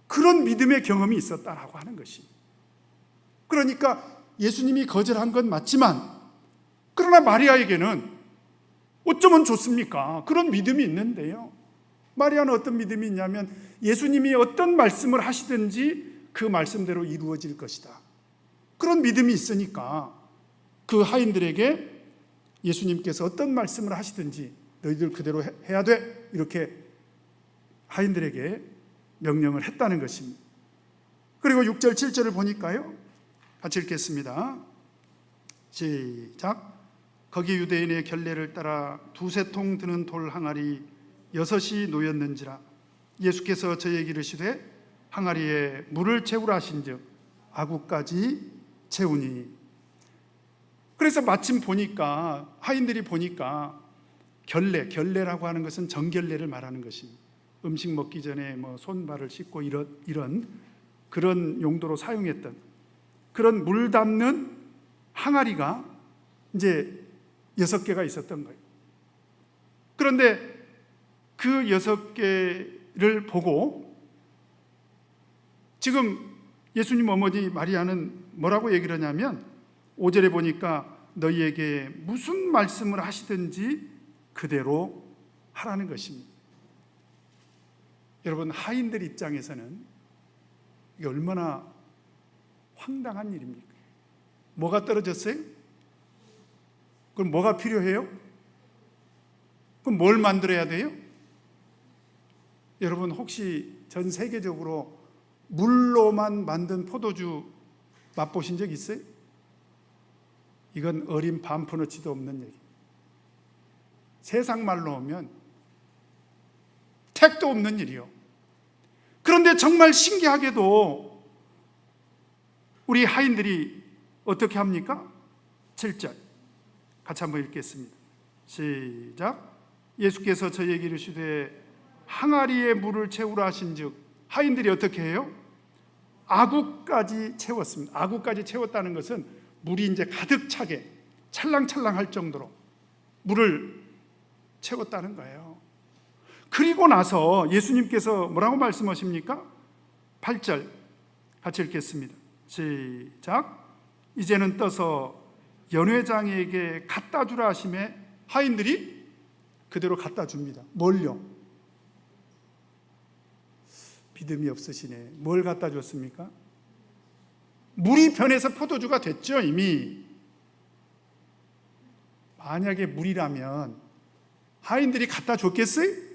그런 믿음의 경험이 있었다라고 하는 것입니다. 그러니까 예수님이 거절한 건 맞지만 그러나 마리아에게는 어쩌면 좋습니까? 그런 믿음이 있는데요. 마리아는 어떤 믿음이 있냐면 예수님이 어떤 말씀을 하시든지 그 말씀대로 이루어질 것이다. 그런 믿음이 있으니까 그 하인들에게 예수님께서 어떤 말씀을 하시든지 너희들 그대로 해야 돼, 이렇게 하인들에게 명령을 했다는 것입니다. 그리고 6절 7절을 보니까요, 같이 읽겠습니다. 시작. 거기 유대인의 결례를 따라 두세 통 드는 돌 항아리 6이 놓였는지라. 예수께서 저에게 이르시되 항아리에 물을 채우라 하신즉 아구까지 채우니. 그래서 마침 보니까, 하인들이 보니까 결례라고 하는 것은 정결례를 말하는 것입니다. 음식 먹기 전에 손발을 씻고 이런 그런 용도로 사용했던 그런 물 담는 항아리가 이제 6개가 있었던 거예요. 그런데 그 6개를 보고 지금 예수님 어머니 마리아는 뭐라고 얘기를 하냐면 5절에 보니까 너희에게 무슨 말씀을 하시든지 그대로 하라는 것입니다. 여러분, 하인들 입장에서는 이게 얼마나 황당한 일입니까? 뭐가 떨어졌어요? 그럼 뭐가 필요해요? 그럼 뭘 만들어야 돼요? 여러분, 혹시 전 세계적으로 물로만 만든 포도주 맛보신 적 있어요? 이건 어린 반푼어치도 없는 얘기. 세상 말로 하면 택도 없는 일이요. 그런데 정말 신기하게도 우리 하인들이 어떻게 합니까? 7절 같이 한번 읽겠습니다. 시작. 예수께서 저에게 이르시되 항아리에 물을 채우라 하신즉 하인들이 어떻게 해요? 아구까지 채웠습니다. 아구까지 채웠다는 것은 물이 이제 가득 차게 찰랑찰랑할 정도로 물을 채웠다는 거예요. 그리고 나서 예수님께서 뭐라고 말씀하십니까? 8절 같이 읽겠습니다. 시작. 이제는 떠서 연회장에게 갖다 주라 하심에 하인들이 그대로 갖다 줍니다. 뭘요? 믿음이 없으시네. 뭘 갖다 줬습니까? 물이 변해서 포도주가 됐죠, 이미. 만약에 물이라면 하인들이 갖다 줬겠어요?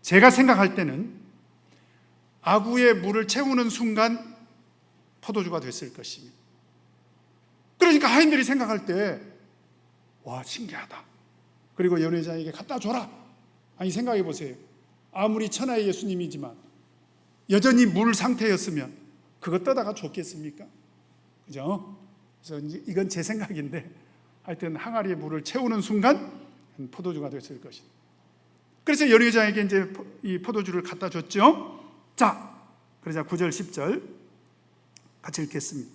제가 생각할 때는 아구에 물을 채우는 순간 포도주가 됐을 것입니다. 그러니까 하인들이 생각할 때 와, 신기하다. 그리고 연회장에게 갖다 줘라. 아니, 생각해 보세요. 아무리 천하의 예수님이지만 여전히 물 상태였으면 그거 떠다가 줬겠습니까? 그죠? 그래서 이건 제 생각인데 하여튼 항아리에 물을 채우는 순간 포도주가 됐을 것이다. 그래서 연회장에게 이제 이 포도주를 갖다 줬죠. 자, 그러자 9절 10절 같이 읽겠습니다.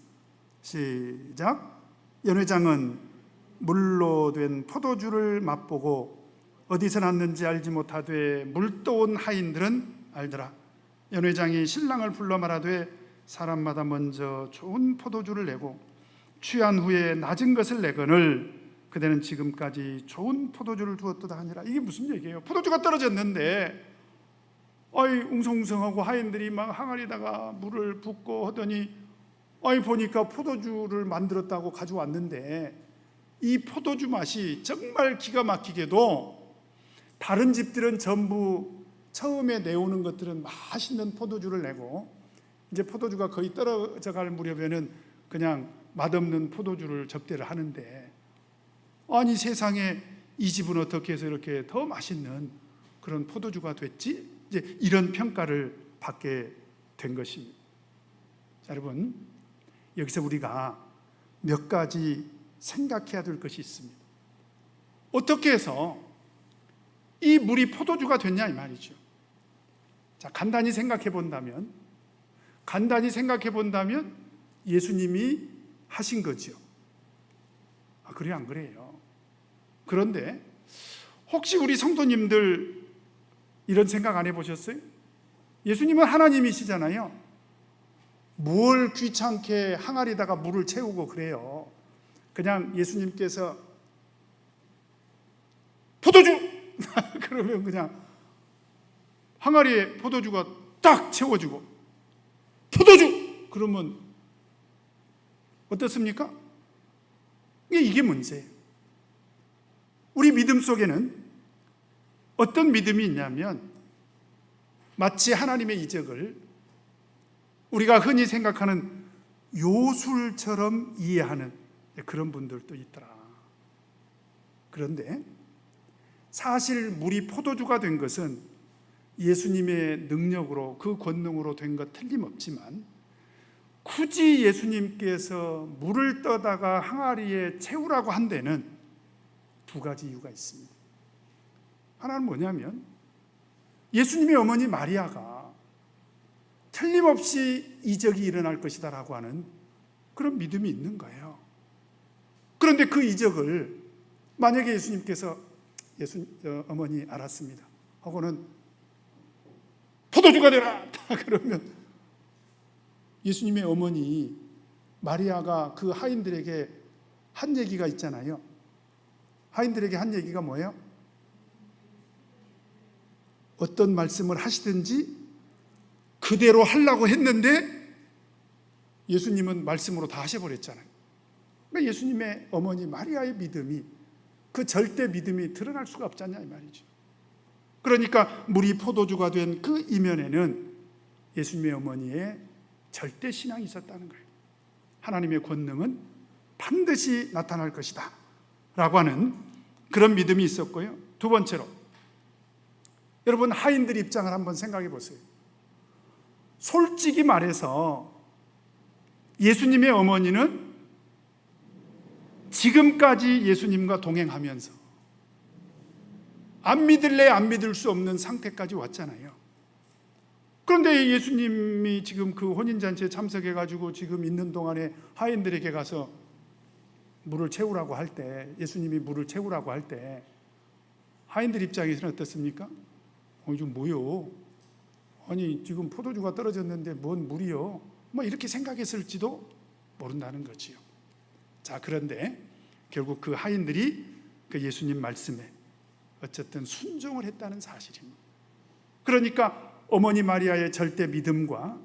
시작. 연회장은 물로 된 포도주를 맛보고 어디서 났는지 알지 못하되 물떠온 하인들은 알더라. 연회장이 신랑을 불러 말하되 사람마다 먼저 좋은 포도주를 내고 취한 후에 낮은 것을 내거늘 그대는 지금까지 좋은 포도주를 두었도다 하니라. 이게 무슨 얘기예요? 포도주가 떨어졌는데 웅성웅성하고 하인들이 막 항아리에다가 물을 붓고 하더니 보니까 포도주를 만들었다고 가져왔는데 이 포도주 맛이 정말 기가 막히게도 다른 집들은 전부 처음에 내오는 것들은 맛있는 포도주를 내고 이제 포도주가 거의 떨어져 갈 무렵에는 그냥 맛없는 포도주를 접대를 하는데, 아니 세상에 이 집은 어떻게 해서 이렇게 더 맛있는 그런 포도주가 됐지? 이제 이런 평가를 받게 된 것입니다. 자, 여러분, 여기서 우리가 몇 가지 생각해야 될 것이 있습니다. 어떻게 해서 이 물이 포도주가 됐냐 이 말이죠. 자, 간단히 생각해 본다면 예수님이 하신 거죠. 그래요, 안 그래요? 그런데 혹시 우리 성도님들 이런 생각 안 해보셨어요? 예수님은 하나님이시잖아요. 뭘 귀찮게 항아리에다가 물을 채우고 그래요. 그냥 예수님께서 포도주! 그러면 그냥 항아리에 포도주가 딱 채워지고 포도주! 그러면 어떻습니까? 이게 문제예요. 우리 믿음 속에는 어떤 믿음이 있냐면 마치 하나님의 이적을 우리가 흔히 생각하는 요술처럼 이해하는 그런 분들도 있더라. 그런데 사실 물이 포도주가 된 것은 예수님의 능력으로, 그 권능으로 된 것 틀림없지만 굳이 예수님께서 물을 떠다가 항아리에 채우라고 한 데는 두 가지 이유가 있습니다. 하나는 뭐냐면 예수님의 어머니 마리아가 틀림없이 이적이 일어날 것이다 라고 하는 그런 믿음이 있는 거예요. 그런데 그 이적을 만약에 예수님께서 어머니 알았습니다 하고는 포도주가 되라 그러면 예수님의 어머니 마리아가 그 하인들에게 한 얘기가 있잖아요. 하인들에게 한 얘기가 뭐예요? 어떤 말씀을 하시든지 그대로 하려고 했는데 예수님은 말씀으로 다 하셔버렸잖아요. 그러니까 예수님의 어머니 마리아의 믿음이, 그 절대 믿음이 드러날 수가 없지 않냐 이 말이죠. 그러니까 물이 포도주가 된 그 이면에는 예수님의 어머니의 절대 신앙이 있었다는 거예요. 하나님의 권능은 반드시 나타날 것이다 라고 하는 그런 믿음이 있었고요. 두 번째로, 여러분 하인들 입장을 한번 생각해 보세요. 솔직히 말해서 예수님의 어머니는 지금까지 예수님과 동행하면서 안 믿을래 안 믿을 수 없는 상태까지 왔잖아요. 그런데 예수님이 지금 그 혼인잔치에 참석해가지고 지금 있는 동안에 하인들에게 가서 물을 채우라고 할 때, 예수님이 물을 채우라고 할 때 하인들 입장에서는 어떻습니까? 이거 뭐요? 아니 지금 포도주가 떨어졌는데 뭔 물이요? 뭐 이렇게 생각했을지도 모른다는 거지요. 자, 그런데 결국 그 하인들이 그 예수님 말씀에 어쨌든 순종을 했다는 사실입니다. 그러니까 어머니 마리아의 절대 믿음과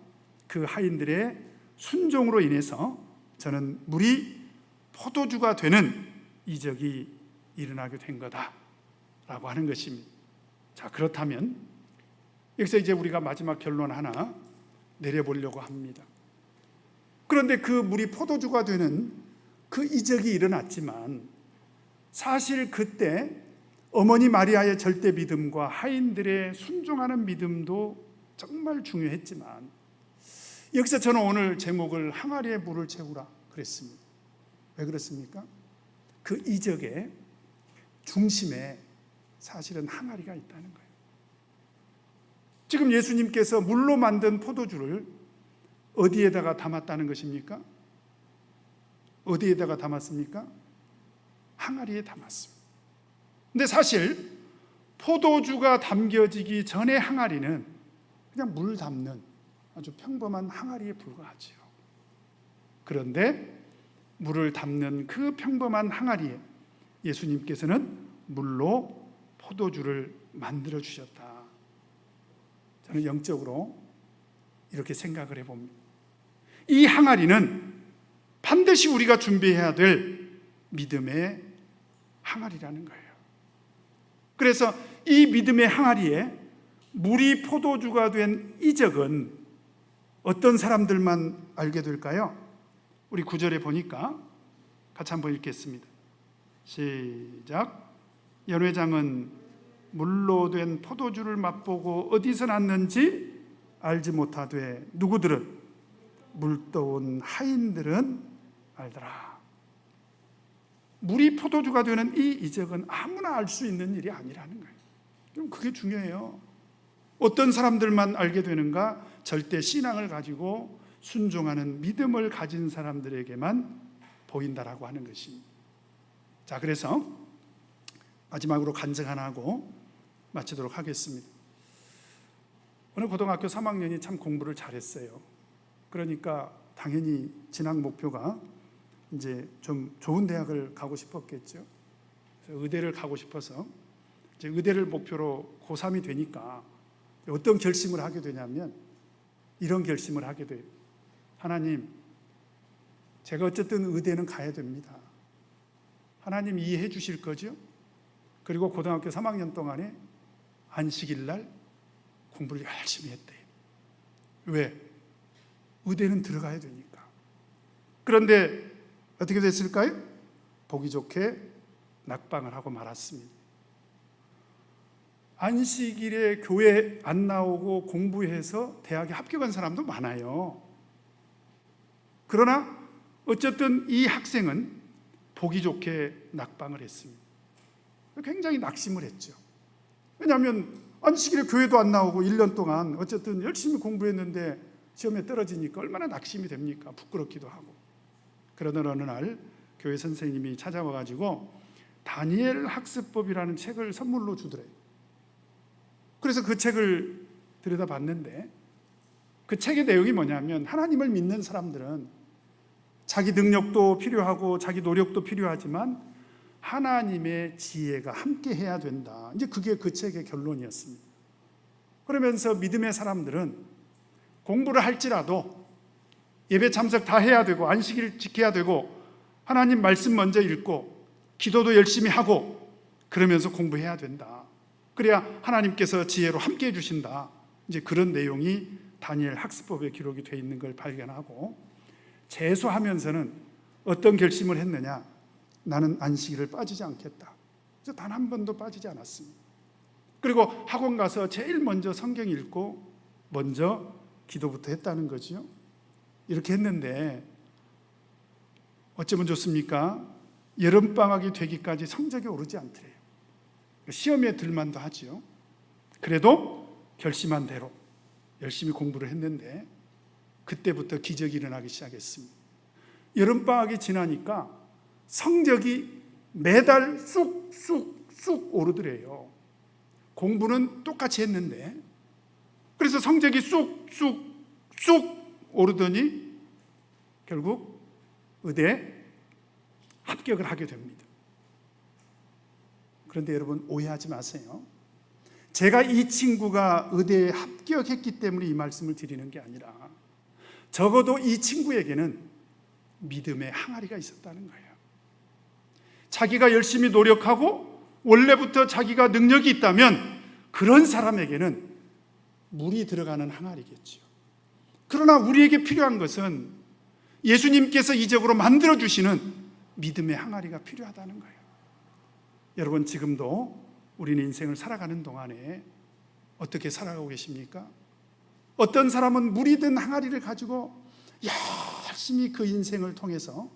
그 하인들의 순종으로 인해서 저는 물이 포도주가 되는 이적이 일어나게 된 거다라고 하는 것입니다. 자, 그렇다면 여기서 이제 우리가 마지막 결론 하나 내려보려고 합니다. 그런데 그 물이 포도주가 되는 그 이적이 일어났지만 사실 그때 어머니 마리아의 절대 믿음과 하인들의 순종하는 믿음도 정말 중요했지만 여기서 저는 오늘 제목을 항아리에 물을 채우라 그랬습니다. 왜 그렇습니까? 그 이적의 중심에 사실은 항아리가 있다는 거예요. 지금 예수님께서 물로 만든 포도주를 어디에다가 담았다는 것입니까? 어디에다가 담았습니까? 항아리에 담았습니다. 근데 사실 포도주가 담겨지기 전의 항아리는 그냥 물 담는 아주 평범한 항아리에 불과하지요. 그런데 물을 담는 그 평범한 항아리에 예수님께서는 물로 포도주를 만들어 주셨다. 저는 영적으로 이렇게 생각을 해봅니다. 이 항아리는 반드시 우리가 준비해야 될 믿음의 항아리라는 거예요. 그래서 이 믿음의 항아리에 물이 포도주가 된 이적은 어떤 사람들만 알게 될까요? 우리 9절에 보니까 같이 한번 읽겠습니다. 시작. 연회장은 물로 된 포도주를 맛보고 어디서 났는지 알지 못하되 누구들은 물떠온 하인들은 알더라. 물이 포도주가 되는 이 이적은 아무나 알 수 있는 일이 아니라는 거예요. 그럼 그게 중요해요. 어떤 사람들만 알게 되는가? 절대 신앙을 가지고 순종하는 믿음을 가진 사람들에게만 보인다라고 하는 것입니다. 자, 그래서 마지막으로 간증 하나 하고 마치도록 하겠습니다. 오늘 고등학교 3학년이 참 공부를 잘했어요. 그러니까 당연히 진학 목표가 이제 좀 좋은 대학을 가고 싶었겠죠. 그래서 의대를 가고 싶어서 이제 의대를 목표로 고3이 되니까 어떤 결심을 하게 되냐면 이런 결심을 하게 돼요. 하나님, 제가 어쨌든 의대는 가야 됩니다. 하나님 이해해 주실 거죠? 그리고 고등학교 3학년 동안에 안식일 날 공부를 열심히 했대요. 왜? 의대는 들어가야 되니까. 그런데 어떻게 됐을까요? 보기 좋게 낙방을 하고 말았습니다. 안식일에 교회 안 나오고 공부해서 대학에 합격한 사람도 많아요. 그러나 어쨌든 이 학생은 보기 좋게 낙방을 했습니다. 굉장히 낙심을 했죠. 왜냐하면 안식일에 교회도 안 나오고 1년 동안 어쨌든 열심히 공부했는데 시험에 떨어지니까 얼마나 낙심이 됩니까? 부끄럽기도 하고. 그러던 어느 날 교회 선생님이 찾아와 가지고 다니엘 학습법이라는 책을 선물로 주더래요. 그래서 그 책을 들여다봤는데 그 책의 내용이 뭐냐면 하나님을 믿는 사람들은 자기 능력도 필요하고 자기 노력도 필요하지만 하나님의 지혜가 함께 해야 된다. 이제 그게 그 책의 결론이었습니다. 그러면서 믿음의 사람들은 공부를 할지라도 예배 참석 다 해야 되고 안식일 지켜야 되고 하나님 말씀 먼저 읽고 기도도 열심히 하고 그러면서 공부해야 된다. 그래야 하나님께서 지혜로 함께 해주신다. 이제 그런 내용이 다니엘 학습법에 기록이 되어 있는 걸 발견하고 재수하면서는 어떤 결심을 했느냐? 나는 안식일을 빠지지 않겠다. 그래서 단 한 번도 빠지지 않았습니다. 그리고 학원 가서 제일 먼저 성경 읽고 먼저 기도부터 했다는 거죠. 이렇게 했는데 어쩌면 좋습니까? 여름방학이 되기까지 성적이 오르지 않더래요. 시험에 들만도 하지요. 그래도 결심한 대로 열심히 공부를 했는데 그때부터 기적이 일어나기 시작했습니다. 여름방학이 지나니까 성적이 매달 쑥쑥쑥 오르더래요. 공부는 똑같이 했는데 그래서 성적이 쑥쑥쑥 오르더니 결국 의대 합격을 하게 됩니다. 그런데 여러분 오해하지 마세요. 제가 이 친구가 의대에 합격했기 때문에 이 말씀을 드리는 게 아니라 적어도 이 친구에게는 믿음의 항아리가 있었다는 거예요. 자기가 열심히 노력하고 원래부터 자기가 능력이 있다면 그런 사람에게는 물이 들어가는 항아리겠죠. 그러나 우리에게 필요한 것은 예수님께서 이적으로 만들어주시는 믿음의 항아리가 필요하다는 거예요. 여러분 지금도 우리는 인생을 살아가는 동안에 어떻게 살아가고 계십니까? 어떤 사람은 물이 든 항아리를 가지고 열심히 그 인생을 통해서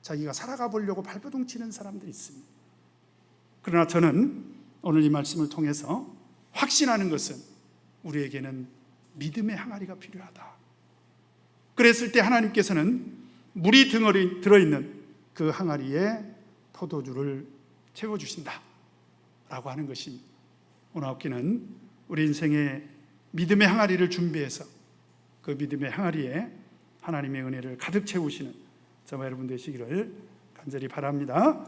자기가 살아가 보려고 발버둥 치는 사람들이 있습니다. 그러나 저는 오늘 이 말씀을 통해서 확신하는 것은 우리에게는 믿음의 항아리가 필요하다. 그랬을 때 하나님께서는 물이 들어있는 그 항아리에 포도주를 채워주신다 라고 하는 것이 오늘 학기는 우리 인생의 믿음의 항아리를 준비해서 그 믿음의 항아리에 하나님의 은혜를 가득 채우시는 저와 여러분 되시기를 간절히 바랍니다.